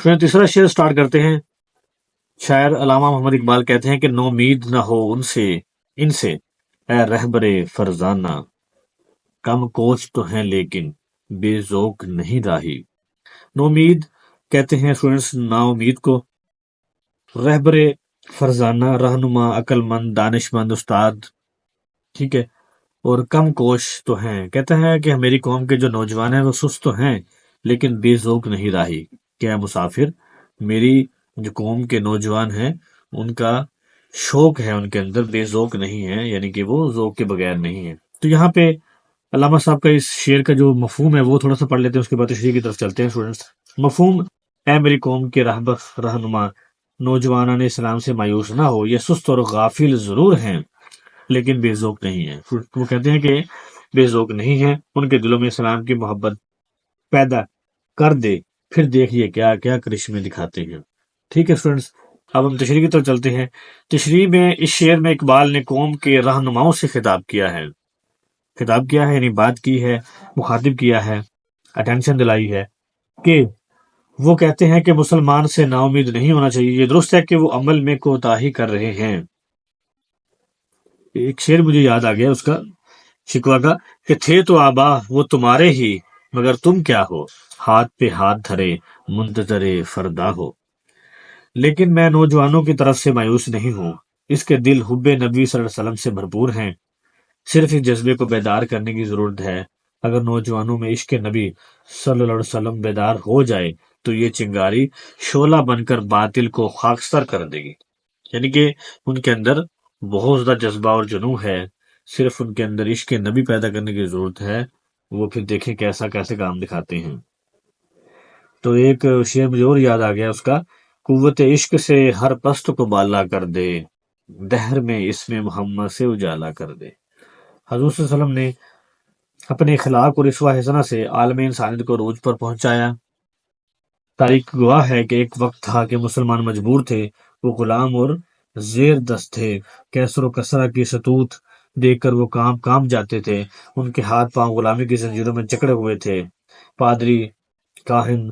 پھر تیسرا شعر سٹارٹ کرتے ہیں. شاعر علامہ محمد اقبال کہتے ہیں کہ نومید نہ ہو ان سے اے رہبر فرزانہ، کم کوچ تو ہیں لیکن بے ذوق نہیں راہی. نومید کہتے ہیں اسٹوڈنٹس نا امید کو، رہبر فرزانہ رہنما عقل مند دانش مند استاد، ٹھیک ہے، اور کم کوش تو ہیں. کہتا ہے کہ میری قوم کے جو نوجوان ہیں وہ سست تو ہیں لیکن بے ذوق نہیں راہی. کیا مسافر، میری جو قوم کے نوجوان ہیں ان کا شوق ہے ان کے اندر، بے ذوق نہیں ہے، یعنی کہ وہ ذوق کے بغیر نہیں ہے. تو یہاں پہ علامہ صاحب کا اس شعر کا جو مفہوم ہے وہ تھوڑا سا پڑھ لیتے ہیں، اس کے بعد تشریح کی طرف چلتے ہیں اسٹوڈنٹس. مفہوم: اے میری قوم کے رہبر رہنما، نوجوانان اسلام سے مایوس نہ ہو، یہ سست اور غافل ضرور ہیں لیکن بے ذوق نہیں ہیں. وہ کہتے ہیں کہ بے ذوق نہیں ہیں، ان کے دلوں میں اسلام کی محبت پیدا کر دے، پھر دیکھیے کیا کیا کرشمے دکھاتے ہیں. ٹھیک ہے اسٹوڈنٹس، اب ہم تشریح کی طرف چلتے ہیں. تشریح میں اس شعر میں اقبال نے قوم کے رہنماؤں سے خطاب کیا ہے یعنی بات کی ہے، مخاطب کیا ہے، اٹینشن دلائی ہے کہ وہ کہتے ہیں کہ مسلمان سے نا امید نہیں ہونا چاہیے. یہ درست ہے کہ وہ عمل میں کوتاہی کر رہے ہیں. ایک شعر مجھے یاد آ گیا اس کا، شکوہ کا، کہ تھے تو آبا وہ تمہارے ہی، مگر تم کیا ہو، ہاتھ پہ ہاتھ دھرے منتظر فردا ہو. لیکن میں نوجوانوں کی طرف سے مایوس نہیں ہوں، اس کے دل حب نبی صلی اللہ علیہ وسلم سے بھرپور ہیں. صرف اس جذبے کو بیدار کرنے کی ضرورت ہے. اگر نوجوانوں میں عشق نبی صلی اللہ علیہ وسلم بیدار ہو جائے تو یہ چنگاری شعلہ بن کر باطل کو خاکستر کر دے گی. یعنی کہ ان کے اندر بہت زیادہ جذبہ اور جنون ہے، صرف ان کے اندر عشق نبی پیدا کرنے کی ضرورت ہے. وہ پھر دیکھیں کیسے کام دکھاتے ہیں. تو ایک شعر مجھے اور یاد آ گیا اس کا، قوت عشق سے ہر پست کو بالا کر دے، دہر میں اس میں محمد سے اجالا کر دے. حضور صلی اللہ علیہ وسلم نے اپنے اخلاق اور اسوہ حسنہ سے عالم انسانیت کو عروج پر پہنچایا. تاریخ گواہ ہے کہ ایک وقت تھا کہ مسلمان مجبور تھے، وہ غلام اور زیر دست تھے. کیسر و کسرا کی شتوت دیکھ کر وہ کام جاتے تھے. ان کے ہاتھ پاؤں غلامی کی زنجیروں میں جکڑے ہوئے تھے. پادری، کاہن،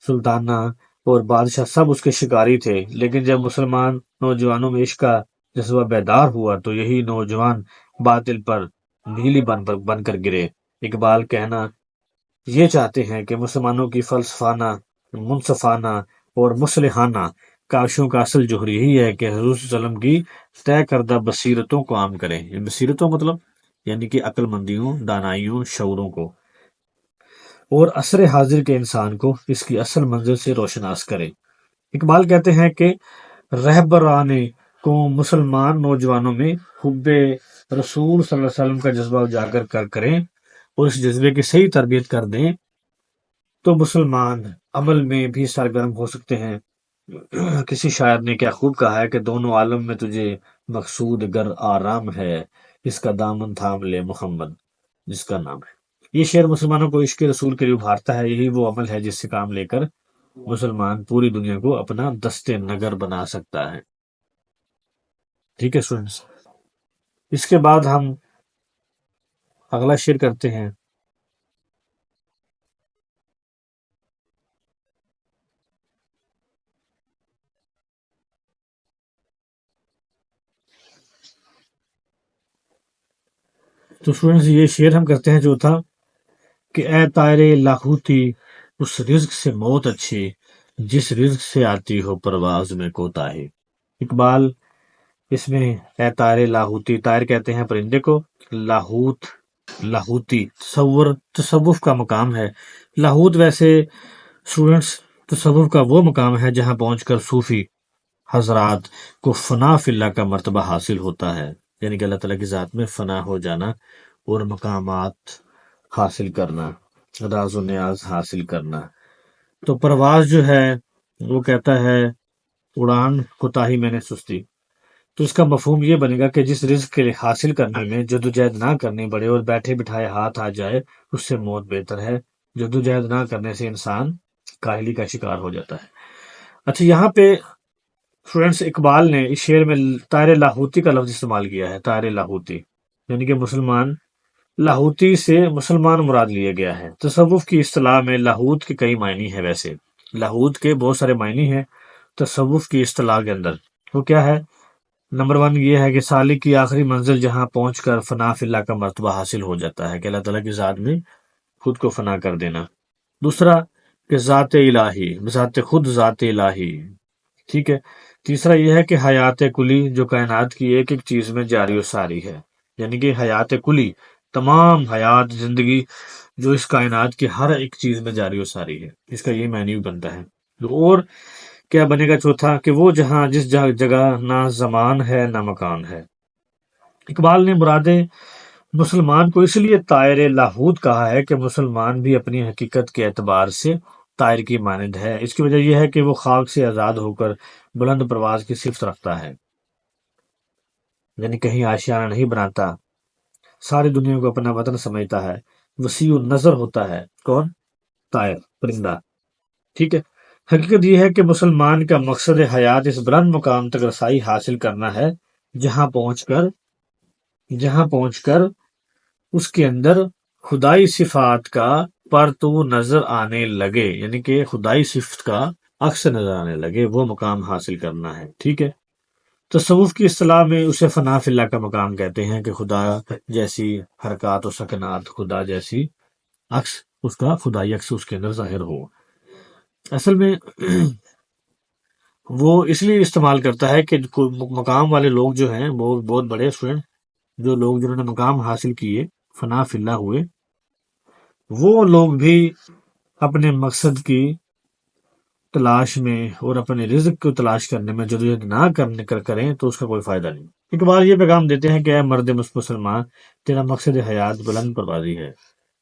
سلطانہ اور بادشاہ سب اس کے شکاری تھے. لیکن جب مسلمان نوجوانوں میں عشق کا جذبہ بیدار ہوا تو یہی نوجوان باطل پر نیلی بن کر گرے. اقبال کہنا یہ چاہتے ہیں کہ مسلمانوں کی فلسفانہ، منصفانہ اور مصلحانہ کاشوں کا اصل جوہر یہی ہے کہ حضور صلی اللہ علیہ وسلم کی طے کردہ بصیرتوں کو عام کریں. یہ بصیرتوں مطلب یعنی کہ عقل مندیوں، دانائیوں، شعوروں کو، اور عصر حاضر کے انسان کو اس کی اصل منزل سے روشناس کریں. اقبال کہتے ہیں کہ رہبران کو مسلمان نوجوانوں میں حب رسول صلی اللہ علیہ وسلم کا جذبہ اجاگر کریں اور اس جذبے کی صحیح تربیت کر دیں تو مسلمان عمل میں بھی سرگرم ہو سکتے ہیں. کسی شاعر نے کیا خوب کہا ہے کہ دونوں عالم میں تجھے مقصود گر آرام ہے، اس کا دامن تھام لے محمد جس کا نام ہے. یہ شعر مسلمانوں کو عشق رسول کے لیے ابھارتا ہے. یہی وہ عمل ہے جس سے کام لے کر مسلمان پوری دنیا کو اپنا دست نگر بنا سکتا ہے. ٹھیک ہے اسٹوڈنٹس، اس کے بعد ہم اگلا شعر کرتے ہیں. تو اسٹوڈنٹس یہ شعر ہم کرتے ہیں جو تھا کہ اے طائر لاہوتی، اس رزق سے موت اچھی جس رزق سے آتی ہو پرواز میں کوتاہی. اقبال اس میں اے طائر لاہوتی، طائر کہتے ہیں پرندے کو، لاہوتی تصوف کا مقام ہے. لاہوت ویسے اسٹوڈنٹس تصوف کا وہ مقام ہے جہاں پہنچ کر صوفی حضرات کو فنا فی اللہ کا مرتبہ حاصل ہوتا ہے، یعنی کہ اللہ تعالیٰ کی ذات میں فنا ہو جانا اور مقامات حاصل کرنا، راز و نیاز حاصل کرنا. تو پرواز جو ہے وہ کہتا ہے اڑان کوتاہی میں نے سستی. تو اس کا مفہوم یہ بنے گا کہ جس رزق کے حاصل کرنے میں جدوجہد نہ کرنی پڑے اور بیٹھے بٹھائے ہاتھ آ جائے اس سے موت بہتر ہے. جدوجہد نہ کرنے سے انسان کاہلی کا شکار ہو جاتا ہے. اچھا، یہاں پہ اسٹوڈنٹس اقبال نے اس شعر میں طائر لاہوتی کا لفظ استعمال کیا ہے. طائر لاہوتی یعنی کہ مسلمان، لاہوتی سے مسلمان مراد لیا گیا ہے. تصوف کی اصطلاح میں لاہوت کے کئی معنی ہیں ویسے. لاہوت کے بہت سارے معنی ہیں تصوف کی اصطلاح کے اندر. وہ کیا ہے؟ نمبر 1 یہ ہے کہ سالک کی آخری منزل جہاں پہنچ کر فنا فی اللہ کا مرتبہ حاصل ہو جاتا ہے کہ اللہ تعالیٰ کی ذات میں خود کو فنا کر دینا. دوسرا کہ ذات الہی، ذات خود ذات الہی. ٹھیک ہے. تیسرا یہ ہے کہ حیات کلی جو کائنات کی ایک ایک چیز میں جاری و ساری ہے، یعنی کہ حیات کلی تمام حیات زندگی جو اس کائنات کی ہر ایک چیز میں جاری و ساری ہے، اس کا یہ معنی بھی بنتا ہے. اور کیا بنے گا چوتھا کہ وہ جہاں جس جگہ نہ زمان ہے نہ مکان ہے. اقبال نے مراد مسلمان کو اس لیے طائر لاہوت کہا ہے کہ مسلمان بھی اپنی حقیقت کے اعتبار سے طائر کی مانند ہے. اس کی وجہ یہ ہے کہ وہ خاک سے آزاد ہو کر بلند پرواز کی صفت رکھتا ہے، یعنی کہیں آشیانہ نہیں بناتا، ساری دنیا کو اپنا وطن سمجھتا ہے، وسیع النظر ہوتا ہے. کون؟ طائر، پرندہ. ٹھیک ہے. حقیقت یہ ہے کہ مسلمان کا مقصد حیات اس بلند مقام تک رسائی حاصل کرنا ہے جہاں پہنچ کر اس کے اندر خدائی صفات کا پرتو نظر آنے لگے، یعنی کہ خدائی صفت کا عکس نظر آنے لگے، وہ مقام حاصل کرنا ہے. ٹھیک ہے. تصوف کی اصطلاح میں اسے فنا فی اللہ کا مقام کہتے ہیں کہ خدا جیسی حرکات و سکنات، خدا جیسی عکس، اس کا خدائی عکس اس کے اندر ظاہر ہو. اصل میں وہ اس لیے استعمال کرتا ہے کہ مقام والے لوگ جو ہیں، وہ بہت بڑے اسٹوڈنٹ، جو لوگ جنہوں نے مقام حاصل کیے، فنا فی اللہ ہوئے، وہ لوگ بھی اپنے مقصد کی تلاش میں اور اپنے رزق کو تلاش کرنے میں جدوجہد نہ کریں تو اس کا کوئی فائدہ نہیں. اقبال یہ پیغام دیتے ہیں کہ اے مرد مسلمان، تیرا مقصد حیات بلند پروازی ہے،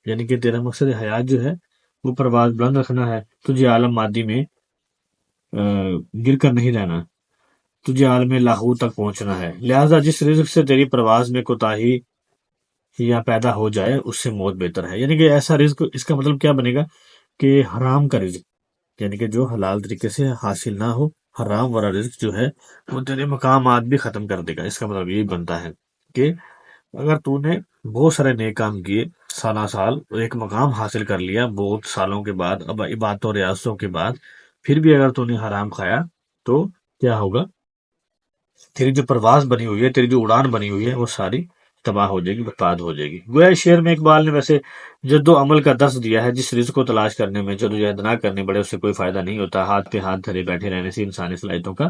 یعنی کہ تیرا مقصد حیات جو ہے وہ پرواز بلند رکھنا ہے. تجھے عالم مادی میں گر کر نہیں رہنا، تجھے عالم لاہوت تک پہنچنا ہے. لہٰذا جس رزق سے تیری پرواز میں کوتاہی یا پیدا ہو جائے اس سے موت بہتر ہے. یعنی کہ ایسا رزق، اس کا مطلب کیا بنے گا کہ حرام کا رزق، یعنی کہ جو حلال طریقے سے حاصل نہ ہو، حرام والا رزق جو ہے وہ تیرے مقامات بھی ختم کر دے گا. اس کا مطلب یہی بنتا ہے کہ اگر تو نے بہت سارے نیک کام کیے، سالہ سال ایک مقام حاصل کر لیا بہت سالوں کے بعد، اب عبادتوں ریاستوں کے بعد، پھر بھی اگر تو نے حرام کھایا تو کیا ہوگا؟ تیری جو پرواز بنی ہوئی ہے، تیری جو اڑان بنی ہوئی ہے، وہ ساری تباہ ہو جائے گی، برباد ہو جائے گی. گویا اس شعر میں اقبال نے ویسے جد و عمل کا درس دیا ہے. جس رزق کو تلاش کرنے میں جدوجہد نہ کرنے پڑے اس سے کوئی فائدہ نہیں ہوتا. ہاتھ پہ ہاتھ دھرے بیٹھے رہنے سے انسانی صلاحیتوں کا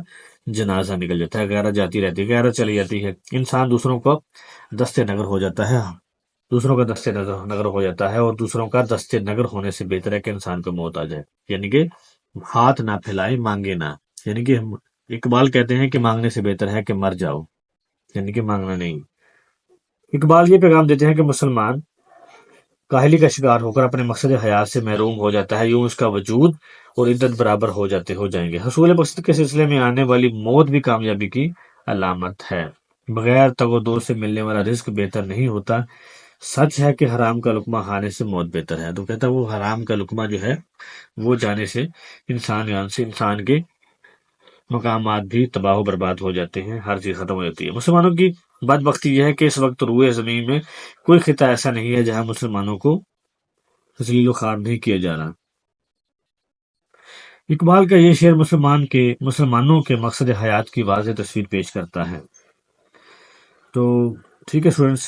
جنازہ نکل جاتا ہے، غیرت جاتی رہتی ہے، غیرت چلی جاتی ہے. انسان دوسروں کا دست نگر ہو جاتا ہے، اور دوسروں کا دست نگر ہونے سے بہتر ہے کہ انسان کو موت آ جائے. یعنی کہ ہاتھ نہ پھیلائے، مانگے نہ. یعنی کہ اقبال کہتے ہیں کہ مانگنے سے بہتر ہے کہ مر جاؤ، یعنی کہ مانگنا نہیں. اقبال یہ پیغام دیتے ہیں کہ مسلمان کاہلی کا شکار ہو کر اپنے مقصد حیات سے محروم ہو جاتا ہے، یوں اس کا وجود اور عدت برابر ہو جائیں گے. حصول مقصد کے سلسلے میں آنے والی موت بھی کامیابی کی علامت ہے. بغیر تگ و دو سے ملنے والا رزق بہتر نہیں ہوتا. سچ ہے کہ حرام کا لقمہ کھانے سے موت بہتر ہے. تو کہتا ہے وہ حرام کا لقمہ جو ہے وہ جانے سے انسان کے مقامات بھی تباہ و برباد ہو جاتے ہیں، ہر چیز ختم ہو جاتی ہے. مسلمانوں کی بدبختی یہ ہے کہ اس وقت روئے زمین میں کوئی خطہ ایسا نہیں ہے جہاں مسلمانوں کو ذلیل و خوار نہیں کیا جا رہا. اقبال کا یہ شعر مسلمانوں کے مقصد حیات کی واضح تصویر پیش کرتا ہے. تو ٹھیک ہے اسٹوڈنٹس،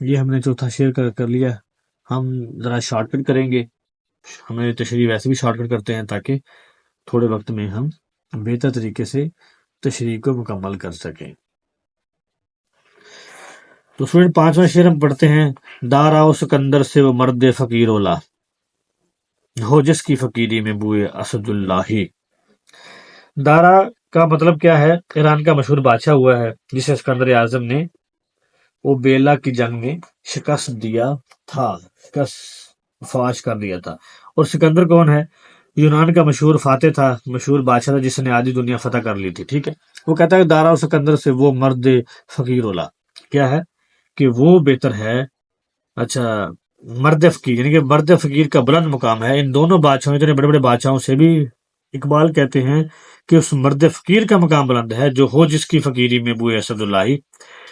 یہ ہم نے چوتھا شعر کر لیا. ہم ذرا شارٹ کٹ کریں گے. ہمیں تشریح ویسے بھی شارٹ کٹ کرتے ہیں تاکہ تھوڑے وقت میں ہم بہتر طریقے سے تشریح کو مکمل کر سکیں. تو اسٹوڈنٹ 5واں شعر ہم پڑھتے ہیں. دارا و سکندر سے وہ مرد فقیر اولا، ہو جس کی فقیری میں بوئے اسد اللہ. دارا کا مطلب کیا ہے؟ ایران کا مشہور بادشاہ ہوا ہے جسے سکندر اعظم نے اوبیلا کی جنگ میں شکست فاش کر دیا تھا. اور سکندر کون ہے؟ یونان کا مشہور فاتح تھا، مشہور بادشاہ تھا جس نے آدھی دنیا فتح کر لی تھی. ٹھیک ہے. وہ کہتا ہے کہ دارا و سکندر سے وہ مرد فقیر اولا، کیا ہے کہ وہ بہتر ہے. اچھا، مرد فقیر، یعنی کہ مرد فقیر کا بلند مقام ہے. ان دونوں بادشاہوں، اتنے بڑے بڑے بادشاہوں سے بھی اقبال کہتے ہیں کہ اس مرد فقیر کا مقام بلند ہے جو ہو جس کی فقیری میں بوئے اسد اللہ،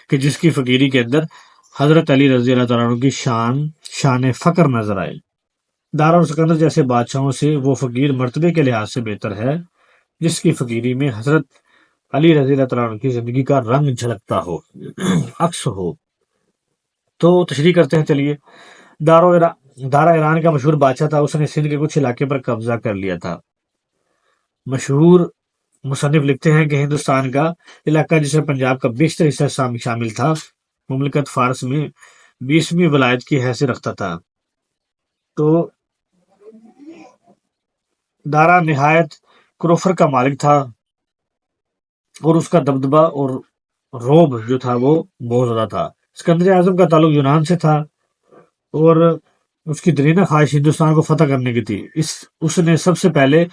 کہ جس کی فقیری کے اندر حضرت علی رضی اللہ تعالیٰ عنہ کی شان فقر نظر آئے. دارا اور سکندر جیسے بادشاہوں سے وہ فقیر مرتبے کے لحاظ سے بہتر ہے جس کی فقیری میں حضرت علی رضی اللہ تعالیٰ عنہ کی زندگی کا رنگ جھلکتا ہو، عکس ہو۔ تو تشریح کرتے ہیں، چلیے۔ دارا ایران کا مشہور بادشاہ تھا، اس نے سندھ کے کچھ علاقے پر قبضہ کر لیا تھا۔ مشہور مصنف لکھتے ہیں کہ ہندوستان کا علاقہ جس میں پنجاب کا بیشتر حصہ شامل تھا، مملکت فارس میں 20ویں ولایت کی حیثیت رکھتا تھا۔ تو دارا نہایت کروفر کا مالک تھا اور اس کا دبدبہ اور روب جو تھا وہ بہت زیادہ تھا۔ اسکندر اعظم کا تعلق یونان سے تھا اور اس کی درینا خواہش ہندوستان کو فتح کرنے کی تھی۔ اس نے سب سے پہلے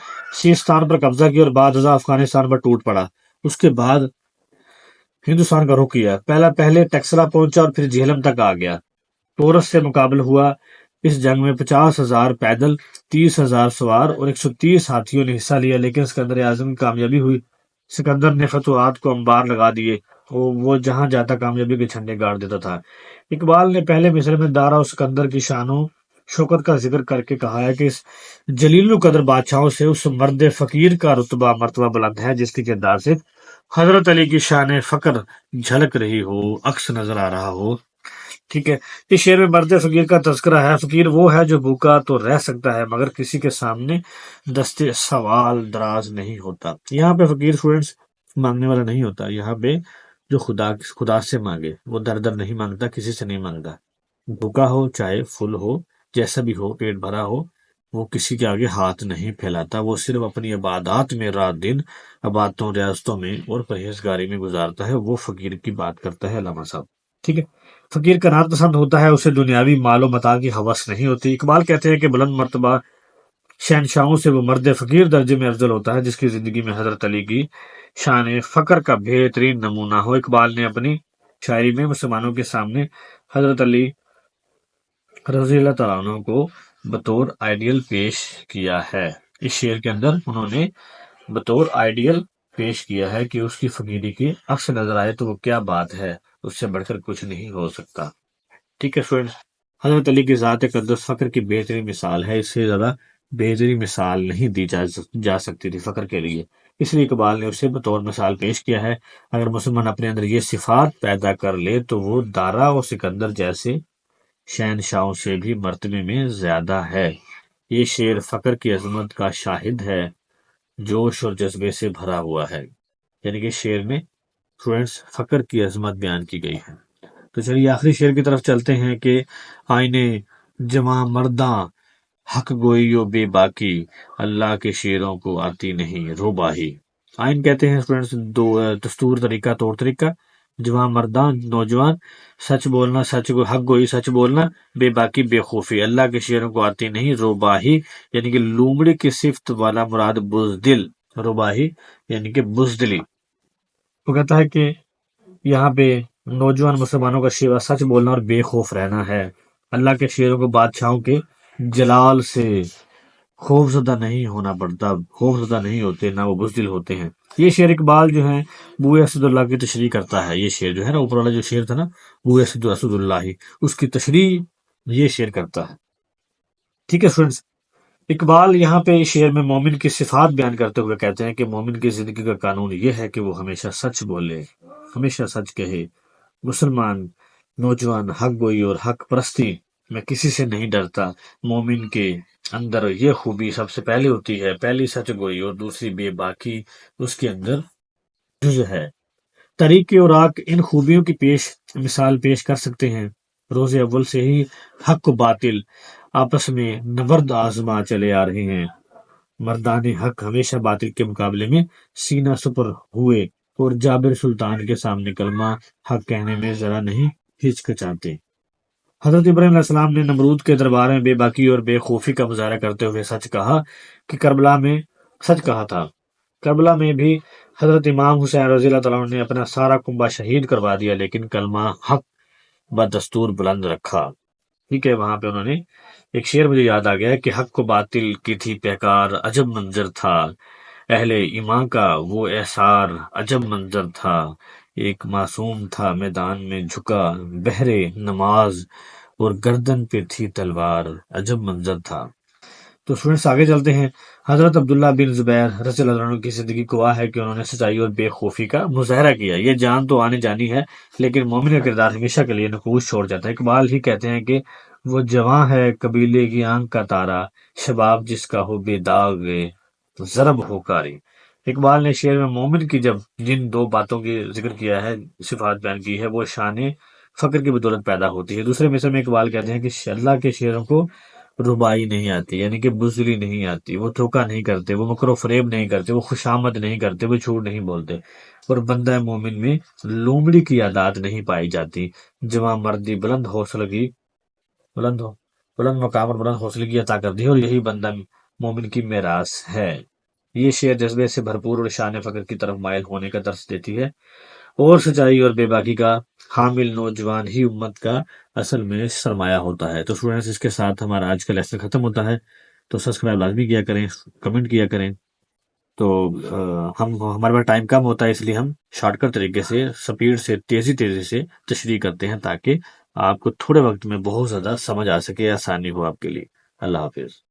سیستان پر قبضہ کیا اور بعد ازاں افغانستان پر ٹوٹ پڑا۔ اس کے بعد ہندوستان کا رخ کیا، پہلے ٹیکسلا پہنچا اور پھر جہلم تک آ گیا۔ ٹورس سے مقابل ہوا۔ اس جنگ میں 50,000 پیدل، 30,000 سوار اور 130 ہاتھیوں نے حصہ لیا، لیکن اسکندر اعظم کی کامیابی ہوئی۔ سکندر نے فتوحات کو انبار لگا دیے، وہ جہاں جاتا کامیابی کے جھنڈے گاڑ دیتا تھا۔ اقبال نے پہلے مصرع میں دارا اور سکندر کی شان و شوکت کا ذکر کر کے کہا ہے کہ اس جلیل القدر بادشاہوں سے اس مرد فقیر کا مرتبہ بلند ہے جس کے کردار سے حضرت علی کی شان فقر جھلک رہی ہو، عکس نظر آ رہا ہو۔ ٹھیک ہے، اس شعر میں مرد فقیر کا تذکرہ ہے۔ فقیر وہ ہے جو بھوکا تو رہ سکتا ہے مگر کسی کے سامنے دستے سوال دراز نہیں ہوتا۔ یہاں پہ فقیر اسٹوڈنٹس مانگنے والا نہیں ہوتا، یہاں پہ جو خدا سے مانگے، وہ در در نہیں مانگتا، کسی سے نہیں مانگتا۔ بھوکا ہو چاہے فل ہو، جیسا بھی ہو، پیٹ بھرا ہو، وہ کسی کے آگے ہاتھ نہیں پھیلاتا، وہ صرف اپنی عبادات میں رات دن عبادتوں ریاستوں میں اور پرہیزگاری میں گزارتا ہے۔ وہ فقیر کی بات کرتا ہے علامہ صاحب۔ ٹھیک ہے، فقیر قناعت پسند ہوتا ہے، اسے دنیاوی مال و متاع کی ہوس نہیں ہوتی۔ اقبال کہتے ہیں کہ بلند مرتبہ شہنشاہوں سے وہ مرد فقیر درجے میں افضل ہوتا ہے جس کی زندگی میں حضرت علی کی شان فقر کا بہترین نمونہ ہو۔ اقبال نے اپنی شاعری میں مسلمانوں کے سامنے حضرت علی رضی اللہ تعالیٰ عنہ کو بطور آئیڈیل پیش کیا ہے۔ اس شعر کے اندر انہوں نے بطور آئیڈیل پیش کیا ہے کہ اس کی فقیری کی عکس نظر آئے تو وہ کیا بات ہے، اس سے بڑھ کر کچھ نہیں ہو سکتا۔ ٹھیک ہے فرینڈز، حضرت علی کی ذات اقدس فقر کی بہترین مثال ہے، اس سے زیادہ بہترین مثال نہیں دی جا سکتی تھی فقر کے لیے، اس لیے اقبال نے اسے بطور مثال پیش کیا ہے۔ اگر مسلمان اپنے اندر یہ صفات پیدا کر لے تو وہ دارا اور سکندر جیسے شہنشاہوں سے بھی مرتبے میں زیادہ ہے۔ یہ شعر فقر کی عظمت کا شاہد ہے، جوش اور جذبے سے بھرا ہوا ہے۔ یعنی کہ شعر میں اسٹوڈنٹس فقر کی عظمت بیان کی گئی ہے۔ تو چلیے آخری شعر کی طرف چلتے ہیں کہ آئینے جواں مرداں حق گوئی و بے باکی، اللہ کے شعروں کو آتی نہیں روباہی۔ آئین کہتے ہیں اسٹوڈنٹس دستور، طریقہ، طور طریقہ۔ جواں مرداں نوجوان، سچ بولنا، حق گوئی سچ بولنا، بے باکی بے خوفی، اللہ کے شعروں کو آتی نہیں روباہی، یعنی کہ لومڑی کی صفت والا مراد بزدل، روباہی یعنی کہ بزدلی۔ وہ کہتا ہے کہ یہاں پہ نوجوان مسلمانوں کا شیوا سچ بولنا اور بے خوف رہنا ہے۔ اللہ کے شعروں کو بادشاہوں کے جلال سے خوفزدہ نہیں ہونا پڑتا، خوفزدہ نہیں ہوتے، نہ وہ بزدل ہوتے ہیں۔ یہ شعر اقبال جو ہے بوئے اسد اللہ کی تشریح کرتا ہے۔ یہ شعر جو ہے نا، اوپر والا جو شعر تھا نا، بوئے اسد اللہ، اس کی تشریح یہ شعر کرتا ہے۔ ٹھیک ہے فرینڈز، اقبال یہاں پہ شعر میں مومن کی صفات بیان کرتے ہوئے کہتے ہیں کہ مومن کی زندگی کا قانون یہ ہے کہ وہ ہمیشہ سچ بولے، ہمیشہ سچ کہے۔ مسلمان نوجوان حق گوئی اور حق پرستی میں کسی سے نہیں ڈرتا۔ مومن کے اندر یہ خوبی سب سے پہلے ہوتی ہے، پہلی سچ گوئی اور دوسری بے باکی اس کے اندر جز ہے۔ طریق اور راک ان خوبیوں کی مثال پیش کر سکتے ہیں۔ روز اول سے ہی حق و باطل آپس میں نبرد آزما چلے آ رہے ہیں۔ مردان حق ہمیشہ باطل کے مقابلے میں سینہ سپر ہوئے اور جابر سلطان کے سامنے کلمہ حق کہنے میں ذرا نہیں ہچکچاتے۔ حضرت ابراہیم علیہ السلام نے نمرود کے دربار میں بے باکی اور بے خوفی کا مظاہرہ کرتے ہوئے سچ کہا کہ کربلا میں سچ کہا تھا۔ کربلا میں بھی حضرت امام حسین رضی اللہ تعالیٰ عنہ نے اپنا سارا کنبہ شہید کروا دیا، لیکن کلمہ حق بدستور بلند رکھا۔ ٹھیک ہے، وہاں پہ انہوں نے ایک شعر مجھے یاد آ گیا کہ حق و باطل کی تھی پیکار عجب منظر تھا، اہل ایمان کا وہ احسار عجب منظر تھا، ایک معصوم تھا میدان میں جھکا بہرے نماز اور گردن پہ تھی تلوار عجب منظر تھا۔ تو اسٹوڈنٹس آگے چلتے ہیں. حضرت عبداللہ بن زبیر رضی اللہ عنہ کی زندگی گواہ ہے کہ انہوں نے سچائی اور بے خوفی کا مظاہرہ کیا. یہ جان تو آنے جانی ہے لیکن مومن کا کردار ہمیشہ کے لیے نقوش چھوڑ جاتا ہے. اقبال ہی کہتے ہیں کہ وہ جواں ہے قبیلے کی آنکھ کا تارا، شباب جس کا ہو بے داغ ضرب ہو کاری. اقبال نے شعر میں مومن کی جب جن دو باتوں کی ذکر کیا ہے، صفات بیان کی ہے، وہ شان فقر کی بدولت پیدا ہوتی ہے. دوسرے مصرع میں اقبال کہتے ہیں کہ اللہ کے شعروں کو ربائی نہیں آتی، یعنی کہ بزدلی نہیں آتی، وہ دھوکہ نہیں کرتے، وہ مکر و فریب نہیں کرتے، وہ خوشامد نہیں کرتے، وہ جھوٹ نہیں بولتے. اور بندہ مومن میں لومڑی کی عادات نہیں پائی جاتی. جواں مردی بلند حوصلہ کی بلند ہو بلند مقام اور بلند حوصلے کی عطا کر دی، اور یہی بندہ مومن کی میراث ہے. یہ شعر جذبے سے بھرپور اور شان فقر کی طرف مائل ہونے کا درس دیتی ہے، اور سچائی اور بے باکی کا حامل نوجوان ہی امت کا اصل میں سرمایہ ہوتا ہے. تو اسٹوڈینٹس، اس کے ساتھ ہمارا آج کا لیسن ختم ہوتا ہے. تو سبسکرائب لازمی کیا کریں، کمنٹ کیا کریں. تو ہمارے پاس ٹائم کم ہوتا ہے، اس لیے ہم شارٹ کٹ طریقے سے سپیڈ سے تیزی سے تشریح کرتے ہیں تاکہ آپ کو تھوڑے وقت میں بہت زیادہ سمجھ آ سکے، آسانی ہو آپ کے لیے. اللہ حافظ.